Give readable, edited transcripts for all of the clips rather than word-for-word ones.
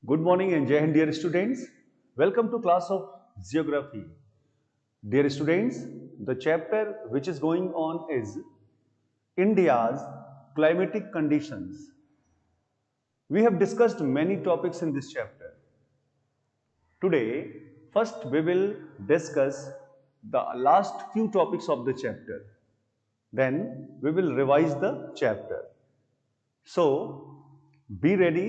Good morning and Jai Hind, dear students. Welcome to class of Geography. Dear students, the chapter which is going on is India's climatic conditions. We have discussed many topics in this chapter. Today, first we will discuss the last few topics of the chapter. Then we will revise the chapter. So, be ready.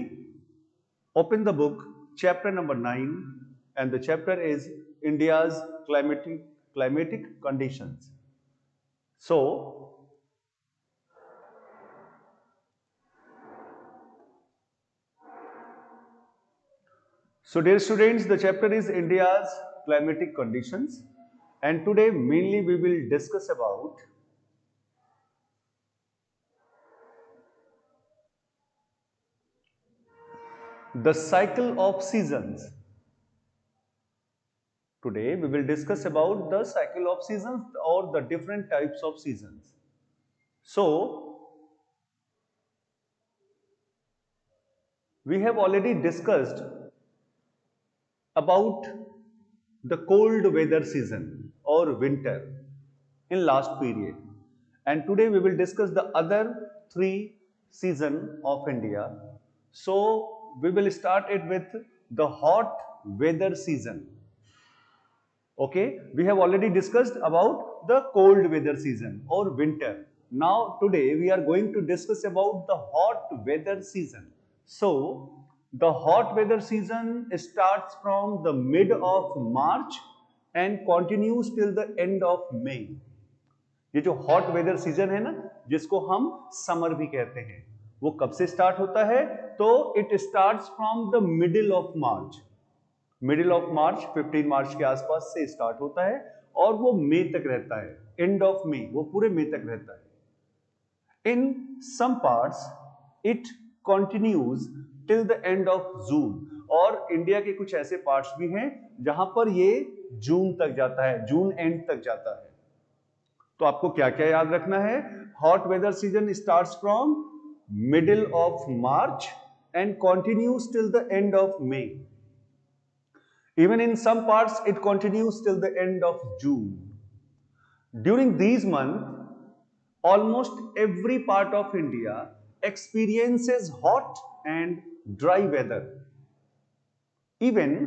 Open the book, chapter number 9, and the chapter is India's climatic conditions. So, dear students, the chapter is India's climatic conditions, and today mainly we will discuss about the cycle of seasons. Today we will discuss about the cycle of seasons or the different types of seasons. So, we have already discussed about the cold weather season or winter in last period, and today we will discuss the other three season of India. So we will start it with the hot weather season. Okay, we have already discussed about the cold weather season or winter. Now today we are going to discuss about the hot weather season. So the hot weather season starts from the mid of March and continues till the end of May. ये जो hot weather season है ना, जिसको हम summer भी कहते हैं, वो कब से स्टार्ट होता है? तो it starts from the middle of March. Middle of मार्च 15 मार्च के आसपास से स्टार्ट होता है और वो मई तक रहता है। एंड ऑफ मई, वो पूरे मई तक रहता है। In some parts it continues till the end of June, और इंडिया के कुछ ऐसे पार्ट्स भी हैं जहां पर ये जून तक जाता है, जून एंड तक जाता है। तो आपको क्या क्या याद रखना है? Hot weather season starts from middle of March and continues till the end of May. Even in some parts, it continues till the end of June. During these months, almost every part of India experiences hot and dry weather. Even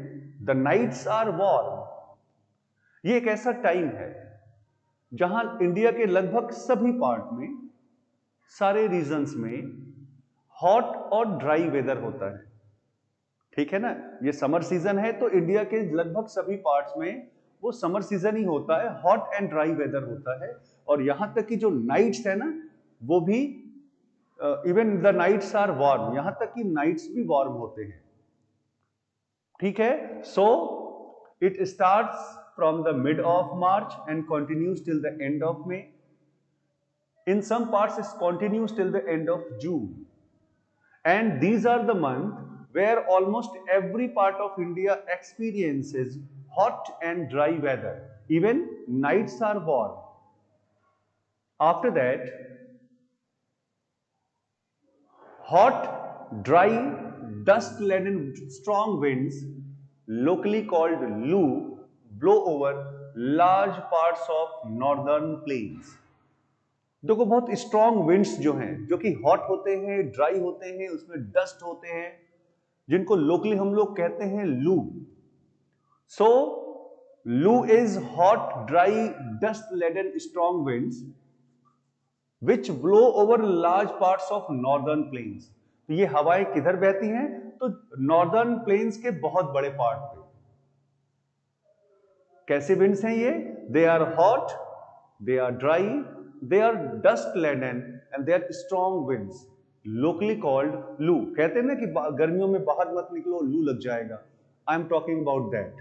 the nights are warm. ये एक ऐसा time है जहां India के लगभग सभी part में, सारे रीजन्स में हॉट और ड्राई वेदर होता है। ठीक है ना? ये समर सीजन है तो इंडिया के लगभग सभी पार्ट्स में वो समर सीजन ही होता है, हॉट एंड ड्राई वेदर होता है। और यहां तक कि जो नाइट्स है ना, वो भी even the nights are warm, यहां तक कि नाइट्स भी वार्म होते हैं। ठीक है? So it starts from the mid of March and continues till the end of May. In some parts it continues till the end of June, and these are the months where almost every part of India experiences hot and dry weather. Even nights are warm. After that, hot, dry, dust-laden strong winds, locally called Lu, blow over large parts of northern plains. देखो, बहुत strong winds जो हैं, जो कि hot होते हैं, dry होते हैं, उसमें डस्ट होते हैं, जिनको लोकली हम लोग कहते हैं लू. So loo is hot, dry, dust laden strong winds which blow over large parts of northern plains. तो ये हवाएं किधर बहती हैं? तो नॉर्दर्न प्लेन्स के बहुत बड़े पार्ट पे. कैसे विंड्स हैं ये? They are hot, they are dry, they are dust laden and they are strong winds, locally called loo. कहते हैं ना कि गर्मियों में बाहर मत निकलो, लू लग जाएगा. I am talking about that.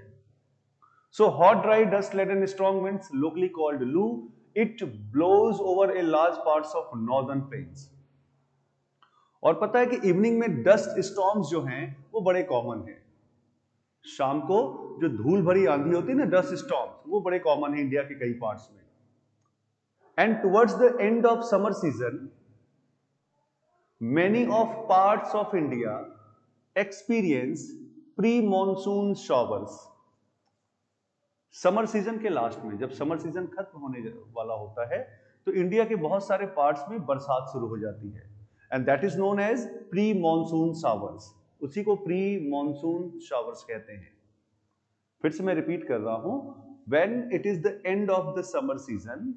So hot, dry, dust laden strong winds, locally called loo, it blows over a large parts of northern plains. और पता है कि इवनिंग में डस्ट स्टॉर्म्स जो हैं वो बड़े कॉमन हैं. शाम को जो धूल भरी आंधी होती है ना, डस्ट स्टॉर्म्स, वो बड़े कॉमन है इंडिया के कई पार्ट्स में. And towards the end of summer season, many of parts of India experience pre monsoon showers. Summer season के लास्ट में, जब समर सीजन खत्म होने वाला होता है, तो इंडिया के बहुत सारे पार्ट्स में बरसात शुरू हो जाती है, and that is known as pre monsoon showers. उसी को प्री मॉनसून शावर्स कहते हैं। फिर से मैं रिपीट कर रहा हूं, when it is the end of the summer season,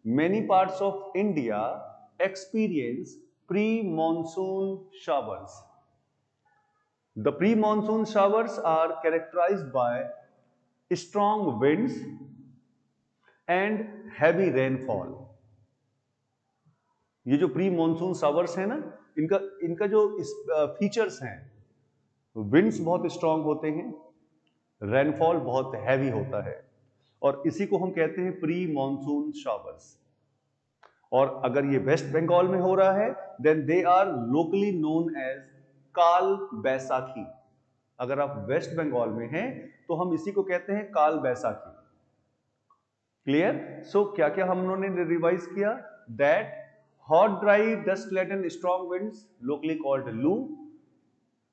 many parts of India experience pre monsoon showers. The pre-monsoon showers are characterized by strong winds and heavy rainfall. ये जो प्री मॉनसून शावर्स है ना, इनका जो features हैं, winds बहुत strong होते हैं, रेनफॉल बहुत हैवी होता है, और इसी को हम कहते हैं प्री मॉनसून शावर्स। और अगर ये वेस्ट बंगाल में हो रहा है, then they are locally known as Kal Baisakhi. अगर आप वेस्ट बंगाल में हैं तो हम इसी को कहते हैं काल बैसाखी। क्लियर? सो क्या क्या हम लोगों ने रिवाइज किया? That hot dry dust laden strong winds locally called loo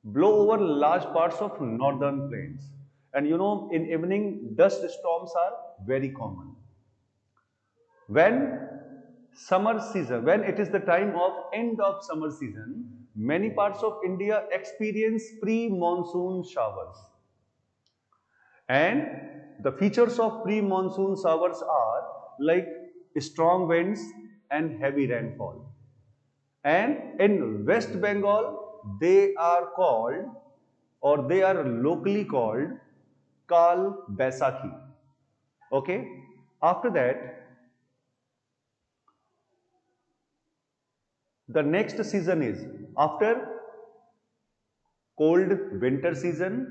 blow over large parts of northern plains, and you know, in evening dust storms are very common. When summer season, when it is the time of end of summer season, many parts of India experience pre-monsoon showers, and the features of pre-monsoon showers are like strong winds and heavy rainfall. And in West Bengal, they are called, or they are locally called, Kal Baisakhi. Okay? After that, the next season is after cold winter season,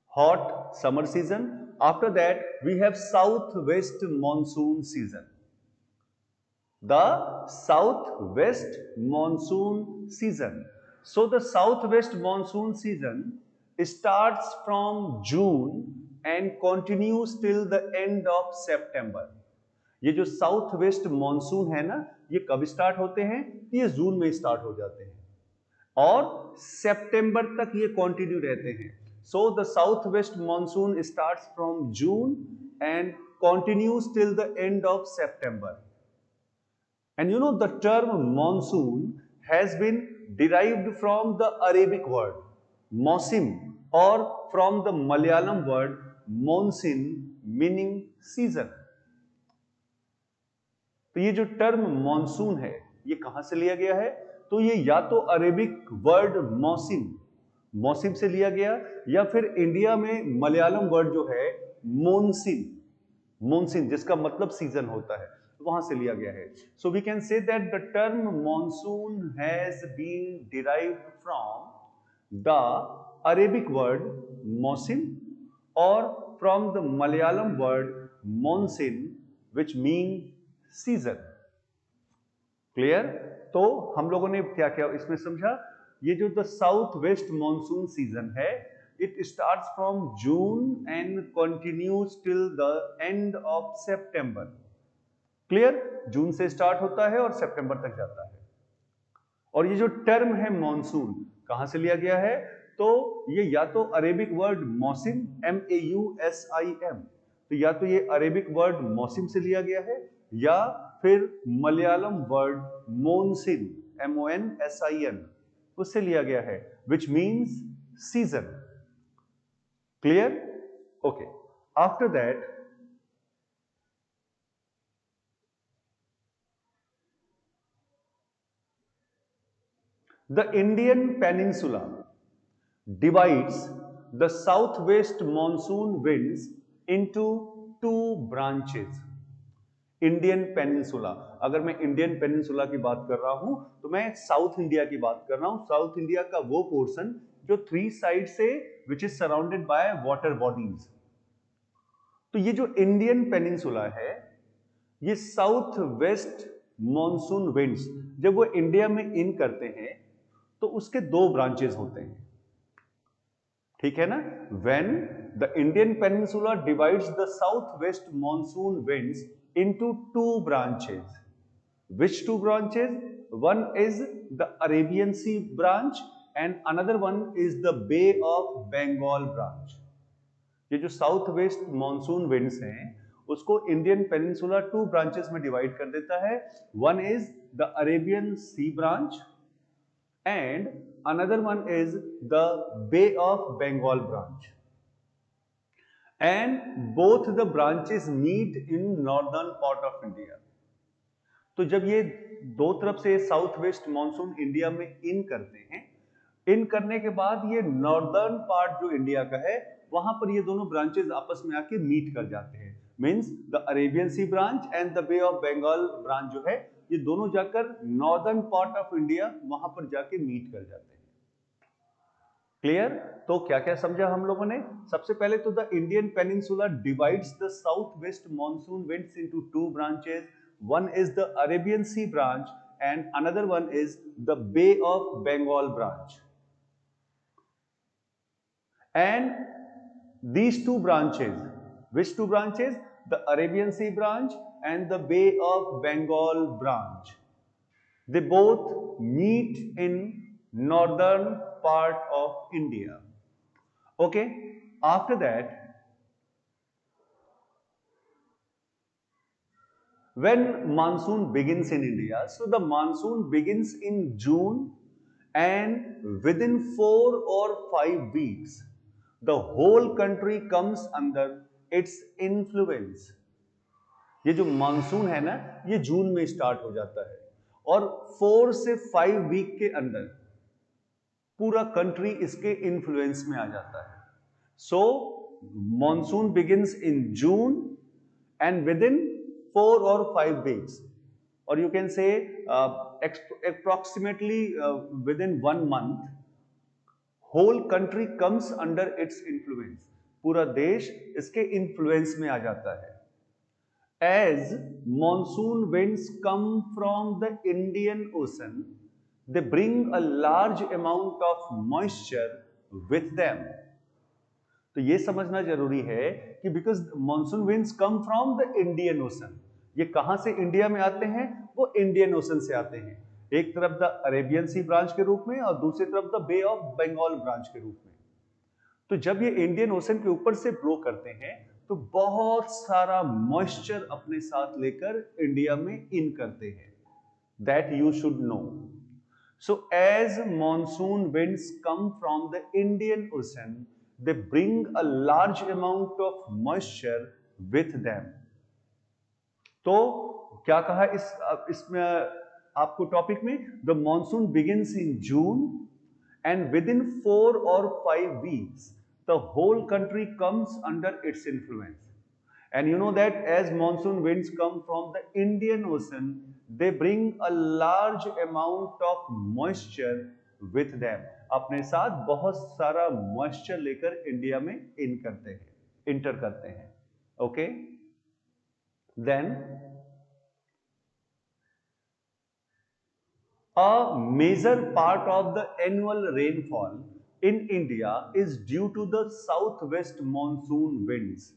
hot summer season. After that, we have southwest monsoon season. The southwest monsoon season. So the southwest monsoon season starts from June and continues till the end of September. ये जो south west monsoon है ना, ये कब start होते हैं? ये जून में स्टार्ट हो जाते हैं और सितंबर तक ये कंटिन्यू रहते हैं। So the south west monsoon starts from June and continues till the end of September. And you know, the term monsoon has been derived from the Arabic word mausim, or from the Malayalam word monsoon, meaning season. तो ये जो term monsoon है, ये कहां से लिया गया है? तो ये या तो अरेबिक वर्ड मौसिम, मौसिम से लिया गया, या फिर इंडिया में मलयालम वर्ड जो है मोनसिन, मोनसिन जिसका मतलब सीजन होता है, वहां से लिया गया है। So we can say that the term monsoon has been derived from the Arabic word मौसिम और फ्रॉम द मलयालम वर्ड मोनसिन विच मीन सीजन। क्लियर? तो हम लोगों ने क्या क्या इसमें समझा? ये जो the south west monsoon season है, it starts from June and continues till the end of September. Clear? जून से स्टार्ट होता है और सितंबर तक जाता है। और ये जो टर्म है मॉनसून, कहां से लिया गया है? तो ये या तो अरेबिक वर्ड मौसिम, MAUSIM, तो या तो ये अरेबिक वर्ड मौसिम से लिया गया है, या फिर मलयालम वर्ड मोनसिन, MONSIN, उससे लिया गया है, which means season. Clear? Okay. After that, the Indian peninsula divides the southwest monsoon winds into two branches. Indian peninsula, अगर मैं इंडियन पेनिनसुला की बात कर रहा हूं तो मैं साउथ इंडिया की बात कर रहा हूं। साउथ इंडिया का वो पोर्शन जो थ्री साइड से which is surrounded by water bodies. तो ये जो इंडियन पेनिनसुला है, ये साउथ वेस्ट मॉनसून विंड्स जब वो इंडिया में इन करते हैं तो उसके दो ब्रांचेस होते हैं। ठीक है ना? When the Indian peninsula divides the south west monsoon winds into two branches. Which two branches? One is the Arabian Sea branch and another one is the Bay of Bengal branch. ये जो south west monsoon winds हैं उसको Indian peninsula two branches में divide कर देता है. One is the Arabian Sea branch and another one is the Bay of Bengal branch, and both the branches meet in northern part of India. तो जब ये दो तरफ से साउथ वेस्ट मॉनसून इंडिया में इन करते हैं, इन करने के बाद ये नॉर्दर्न पार्ट जो इंडिया का है वहां पर ये दोनों ब्रांचेस आपस में आके मीट कर जाते हैं. Means the Arabian Sea branch and the Bay of Bengal branch जो है ये दोनों जाकर नॉर्दर्न पार्ट ऑफ इंडिया वहां पर जाके मीट कर जाते हैं. क्लियर? तो क्या क्या समझा हम लोगों ने? सबसे पहले तो the Indian peninsula divides the south west monsoon winds into two branches. One is the Arabian Sea branch and another one is the Bay of Bengal branch. And these two branches, which two branches? The Arabian Sea branch and the Bay of Bengal branch. They both meet in northern part of India. Okay. After that, when monsoon begins in India, so the monsoon begins in June, and within 4 or 5 weeks, the whole country comes under its influence. ये जो monsoon है ना ये जून में start हो जाता है और 4 से 5 वीक के अंदर पूरा कंट्री इसके इन्फ्लुएंस में आ जाता है. So monsoon begins in June and within 4 or 5 weeks, or you can say approximately within 1 month, whole country comes under its influence. पूरा देश इसके इन्फ्लुएंस में आ जाता है. As monsoon winds come from the Indian Ocean, they bring a large amount of moisture with them. तो ये समझना जरूरी है कि because monsoon winds come from the Indian ocean. ये कहां से इंडिया में आते हैं? वो इंडियन ओशन से आते हैं. एक तरफ द अरेबियन सी ब्रांच के रूप में और दूसरी तरफ the Bay of Bengal branch के रूप में. तो जब ये इंडियन ओशन के ऊपर से ब्लो करते हैं तो बहुत सारा मॉइस्चर अपने साथ लेकर इंडिया में इन करते हैं. That you should know. So as monsoon winds come from the Indian Ocean, they bring a large amount of moisture with them. तो क्या कहा इसमें आपको टॉपिक में? The monsoon begins in June and within 4 or 5 weeks the whole country comes under its influence. And you know that as monsoon winds come from the Indian Ocean, they bring a large amount of moisture with them. अपने साथ बहुत सारा moisture लेकर India में इन करते हैं, enter करते हैं. Okay. Then a major part of the annual rainfall in India is due to the south west monsoon winds.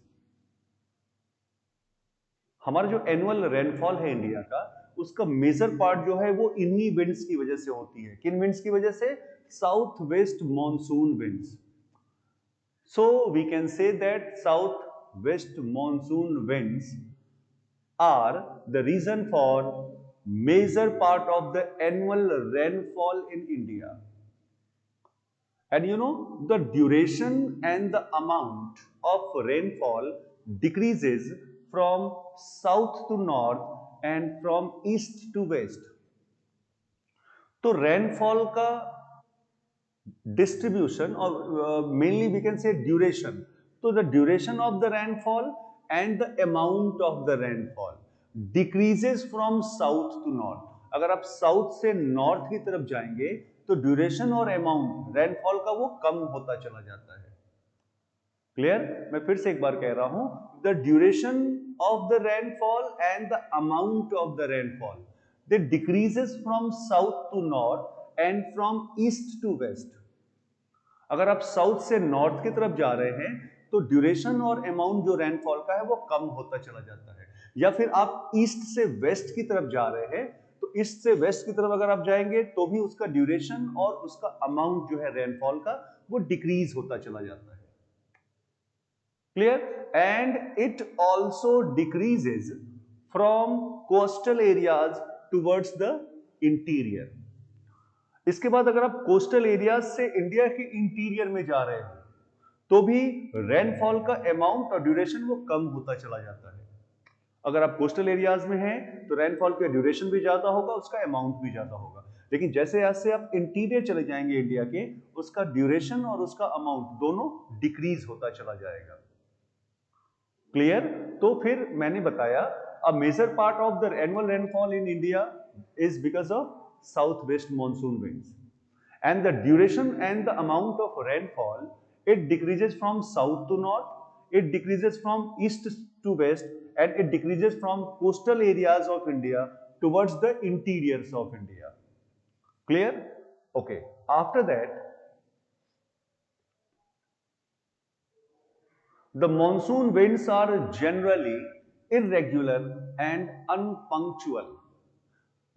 हमारा जो एनुअल रेनफॉल है इंडिया का उसका मेजर पार्ट जो है वो इन्हीं विंड्स की वजह से होती है. किन विंड्स की वजह से? South west monsoon winds. So we can say that south west monsoon winds are the reason for major part of the annual rainfall in India. And you know the duration and the amount of rainfall decreases from south to north and from east to west. तो rainfall का distribution or mainly we can say duration. So the duration of the rainfall and the amount of the rainfall decreases from south to north. अगर आप south से north की तरफ जाएंगे तो duration और अमाउंट रेनफॉल का वो कम होता चला जाता है. क्लियर? मैं फिर से एक बार कह रहा हूं, the duration of the rainfall and the amount of the rainfall they decreases from south to north and from east to west. अगर आप साउथ से नॉर्थ की तरफ जा रहे हैं तो ड्यूरेशन और अमाउंट जो रेनफॉल का है वो कम होता चला जाता है. या फिर आप ईस्ट से वेस्ट की तरफ जा रहे हैं तो ईस्ट से वेस्ट की तरफ अगर आप जाएंगे तो भी उसका ड्यूरेशन और उसका अमाउंट जो है रेनफॉल का वो डिक्रीज होता चला जाता है। Clear? And it also decreases from coastal areas towards the interior. इसके बाद अगर आप कोस्टल एरियाज से इंडिया के इंटीरियर में जा रहे हो तो भी रेनफॉल का अमाउंट और ड्यूरेशन वो कम होता चला जाता है। अगर आप कोस्टल एरियाज में हैं तो रेनफॉल का ड्यूरेशन भी ज्यादा होगा, उसका अमाउंट भी ज्यादा होगा। लेकिन जैसे जैसे आप इंटीरियर चले जाएंगे इंडिया के, उसका ड्यूरेशन और उसका अमाउंट दोनों डिक्रीज होता चला जाएगा। क्लियर? तो फिर मैंने बताया a major part of the annual rainfall in India is because of south west monsoon winds and the duration and the amount of rainfall, it decreases from south to north, it decreases from east to west, and it decreases from coastal areas of India towards the interiors of India. Clear? Okay. After that, the monsoon winds are generally irregular and unpunctual.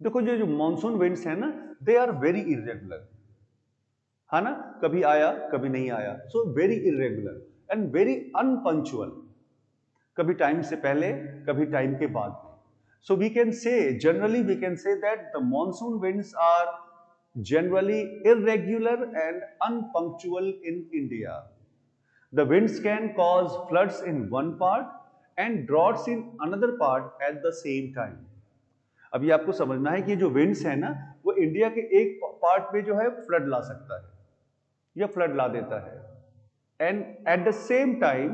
देखो जो monsoon winds है ना, they are very irregular. है ना, कभी आया कभी नहीं आया, so very irregular and very unpunctual, कभी टाइम से पहले कभी टाइम के बाद में। So we can say generally we can say that the monsoon winds are generally irregular and unpunctual in India. The winds can cause floods in one part and droughts in another part at the same time. अभी आपको समझना है कि जो winds है ना वो India के एक पार्ट में जो है फ्लड ला सकता है या फ्लड ला देता है, and at the same time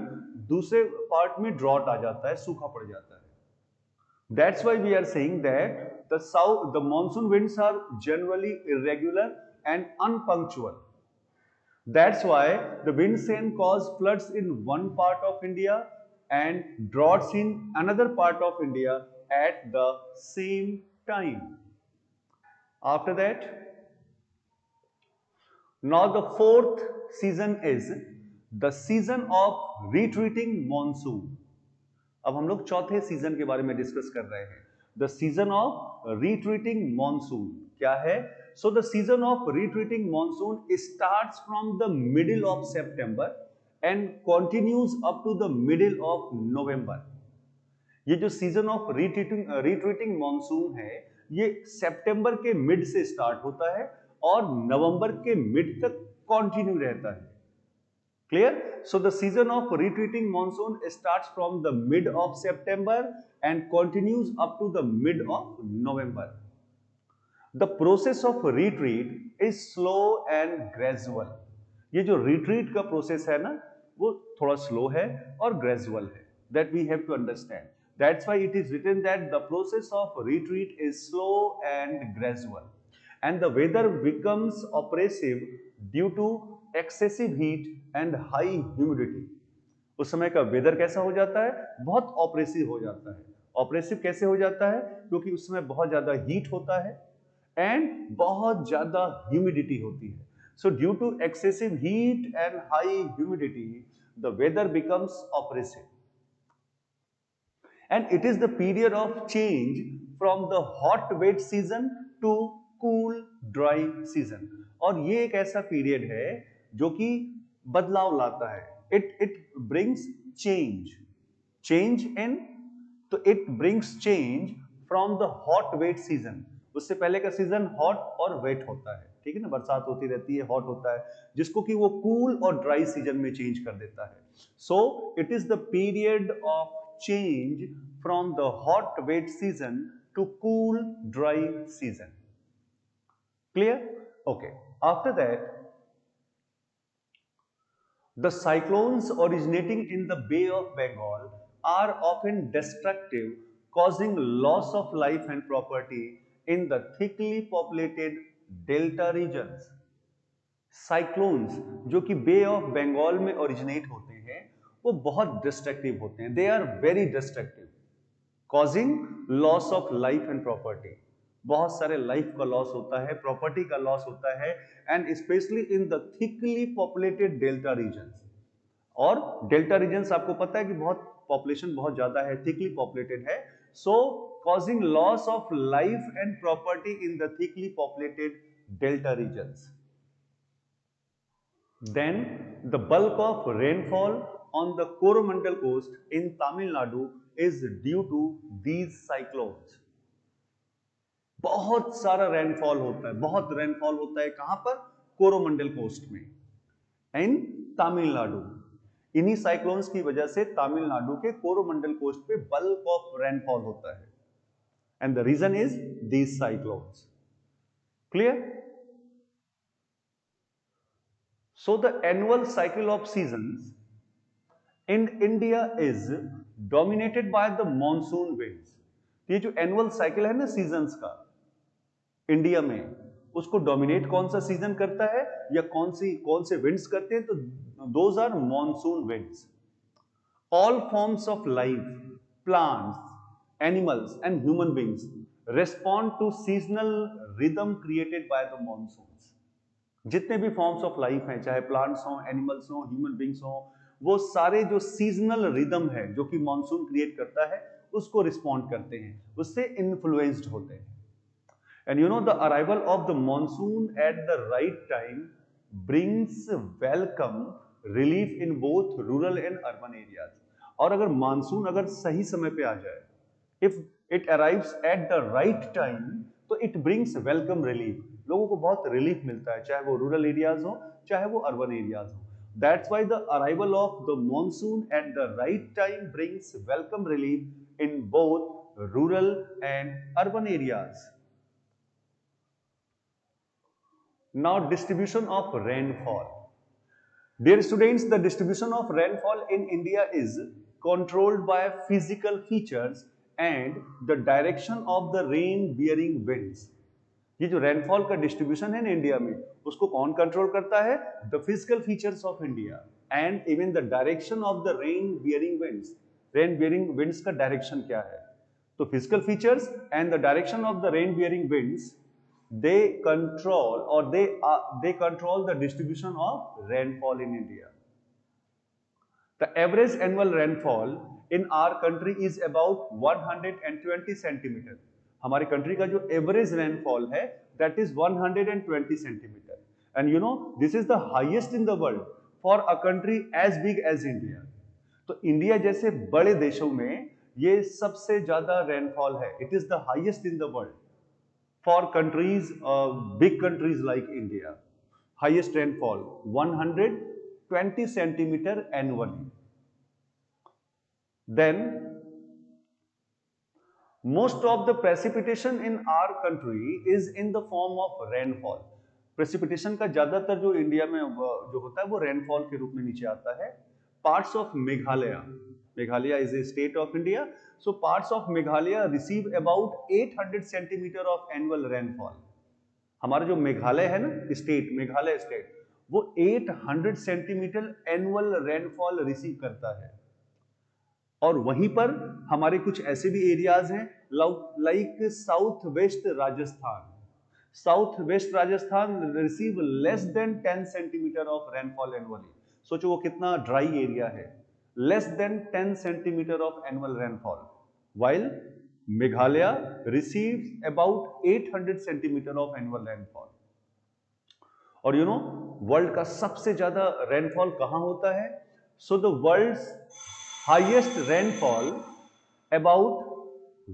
दूसरे पार्ट में ड्रॉट आ जाता है, सूखा पड़ जाता है। That's why we are saying that the monsoon winds are generally irregular and unpunctual. That's why the winds can cause floods in one part of India and droughts in another part of India at the same time. After that, now the fourth season is the season of retreating monsoon. अब हम लोग चौथे season के बारे में discuss कर रहे हैं। The season of retreating monsoon क्या है? So the season of retreating monsoon starts from the middle of September and continues up to the middle of November. ये जो सीजन ऑफ रिट्रीटिंग मॉनसून है ये सितंबर के मिड से स्टार्ट होता है और नवंबर के मिड तक कंटिन्यू रहता है। Clear? So the season of retreating monsoon starts from the mid of September and continues up to the mid of November. The process of retreat is slow and gradual. ये जो retreat का process है ना वो थोड़ा slow है और gradual है, that we have to understand. That's why it is written that the process of retreat is slow and gradual, and the weather becomes oppressive due to excessive heat and high humidity. उस समय का weather कैसा हो जाता है? बहुत oppressive हो जाता है। ऑप्रेसिव कैसे हो जाता है? क्योंकि उस समय बहुत ज्यादा हीट होता है एंड बहुत ज्यादा ह्यूमिडिटी होती है। So due to excessive heat and high humidity, the weather becomes oppressive. And it is the period of change from the hot wet season to cool dry season. और ये एक ऐसा पीरियड है जो कि बदलाव लाता है। it brings change in, तो it brings change from the hot wet season. उससे पहले का सीजन हॉट और वेट होता है, ठीक है ना, बरसात होती रहती है, हॉट होता है, जिसको कि वो कूल और ड्राई सीजन में चेंज कर देता है। So it is the period of change from the hot wet season to cool dry season. Clear? Okay. After that, the cyclones originating in the Bay of Bengal are often destructive, causing loss of life and property in the thickly populated delta regions. Cyclones जो कि बे of Bengal में originate होते हैं वो बहुत destructive होते हैं। They are very destructive, causing loss of life and property. बहुत सारे लाइफ का लॉस होता है, प्रॉपर्टी का लॉस होता है, and specially in the thickly populated delta region. और डेल्टा रीजन आपको पता है कि बहुत पॉपुलेशन बहुत ज्यादा है, थिकली पॉपुलेटेड है, सो causing loss of life and property in the thickly populated delta regions. Then the bulk of rainfall on the Coromandel coast in Tamil Nadu is due to these cyclones. बहुत सारा rainfall होता है, बहुत rainfall होता है कहां पर? Coromandel coast में, इन तमिलनाडु। इन्हीं साइक्लोन्स की वजह से तमिलनाडु के कोरोमंडल कोस्ट पे बल्क ऑफ रेनफॉल होता है, and the reason is these cyclones. Clear? So the annual cycle of seasons in India is dominated by the monsoon winds. ये जो एनुअल साइकिल है ना सीजन्स का इंडिया में, उसको डोमिनेट कौन सा सीजन करता है या कौन से विंड्स करते हैं? तो those are monsoon winds. All forms of life, plants, animals and human beings respond to seasonal rhythm created by the monsoons. जितने भी फॉर्म्स ऑफ लाइफ हैं, चाहे प्लांट्स हों, एनिमल्स हों, ह्यूमन बीइंग्स हों, वो सारे जो सीजनल रिदम है जो कि मॉनसून क्रिएट करता है उसको रिस्पॉन्ड करते हैं, उससे इन्फ्लुएंस्ड होते हैं। And you know, the arrival of the monsoon at the right time brings welcome relief in both rural and urban areas. और अगर मानसून अगर सही समय पे आ जाए, if it arrives at the right time, तो it brings welcome relief. लोगों को बहुत रिलीफ मिलता है, चाहे वो रूरल एरियाज हो चाहे वो अर्बन एरियाज हो। That's why the arrival of the monsoon at the right time brings welcome relief in both rural and urban areas. Now, distribution of rainfall. Dear students, the distribution of rainfall in India is controlled by physical features and the direction of the rain-bearing winds. ये जो rainfall का distribution है ना India में, उसको कौन control करता है? The physical features of India and even the direction of the rain-bearing winds. Rain-bearing winds का direction क्या है? तो physical features and the direction of the rain-bearing winds they control the distribution of rainfall in India. The average annual rainfall in our country is about 120 centimeter. हमारे country का जो average rainfall है that is 120 centimeter, and you know this is the highest in the world for a country as big as India. तो India जैसे बड़े देशों में ये सबसे ज्यादा रेनफॉल है. It is the highest in the world. For countries, big countries like India, highest rainfall 120 centimeter annually. Then most of the precipitation in our country is in the form of rainfall. Precipitation का ज्यादातर जो India में जो होता है वो rainfall के रूप में नीचे आता है. Parts of Meghalaya, Meghalaya is a state of India. So parts of Meghalaya receive about 800 centimeter of annual rainfall. हमारा जो मेघालय है ना स्टेट, मेघालय स्टेट, वो 800 सेंटीमीटर एनुअल रेनफॉल रिसीव करता है. और वहीं पर हमारे कुछ ऐसे भी एरियाज हैं like south west Rajasthan. South west Rajasthan receive less than 10 centimetre of rainfall annually. सोचो वो कितना ड्राई एरिया है. Less than 10 centimeter of annual rainfall, while Meghalaya receives about 800 centimeter of annual rainfall. और you know, वर्ल्ड का सबसे ज्यादा rainfall कहाँ होता है? So the world's highest rainfall about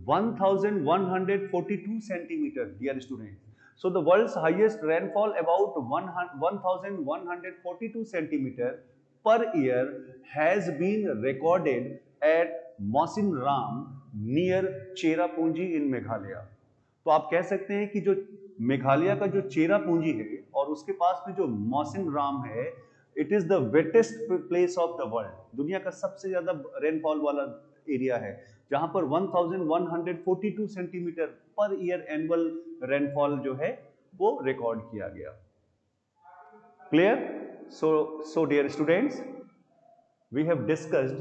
1142 centimeter, dear students. So the world's highest rainfall about 1142 centimeter per year has been recorded at Mawsynram near Cherrapunji in Meghalaya. तो आप कह सकते हैं कि जो मेघालय का जो चेरापूंजी है और उसके पास में जो मौसिनराम है, it is the wettest place of the world. दुनिया का सबसे ज्यादा रेनफॉल वाला एरिया है जहां पर 1142 centimetre per year annual rainfall जो है वो रिकॉर्ड किया गया. Clear? So dear students, we have discussed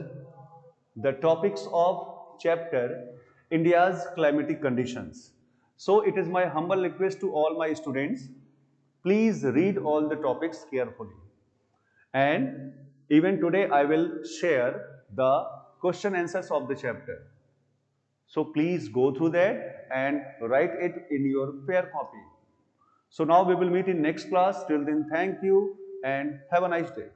the topics of chapter India's climatic conditions. So it is my humble request to all my students, please read all the topics carefully. And even today I will share the question answers of the chapter. So please go through that and write it in your fair copy. So now we will meet in next class. Till then, thank you and have a nice day.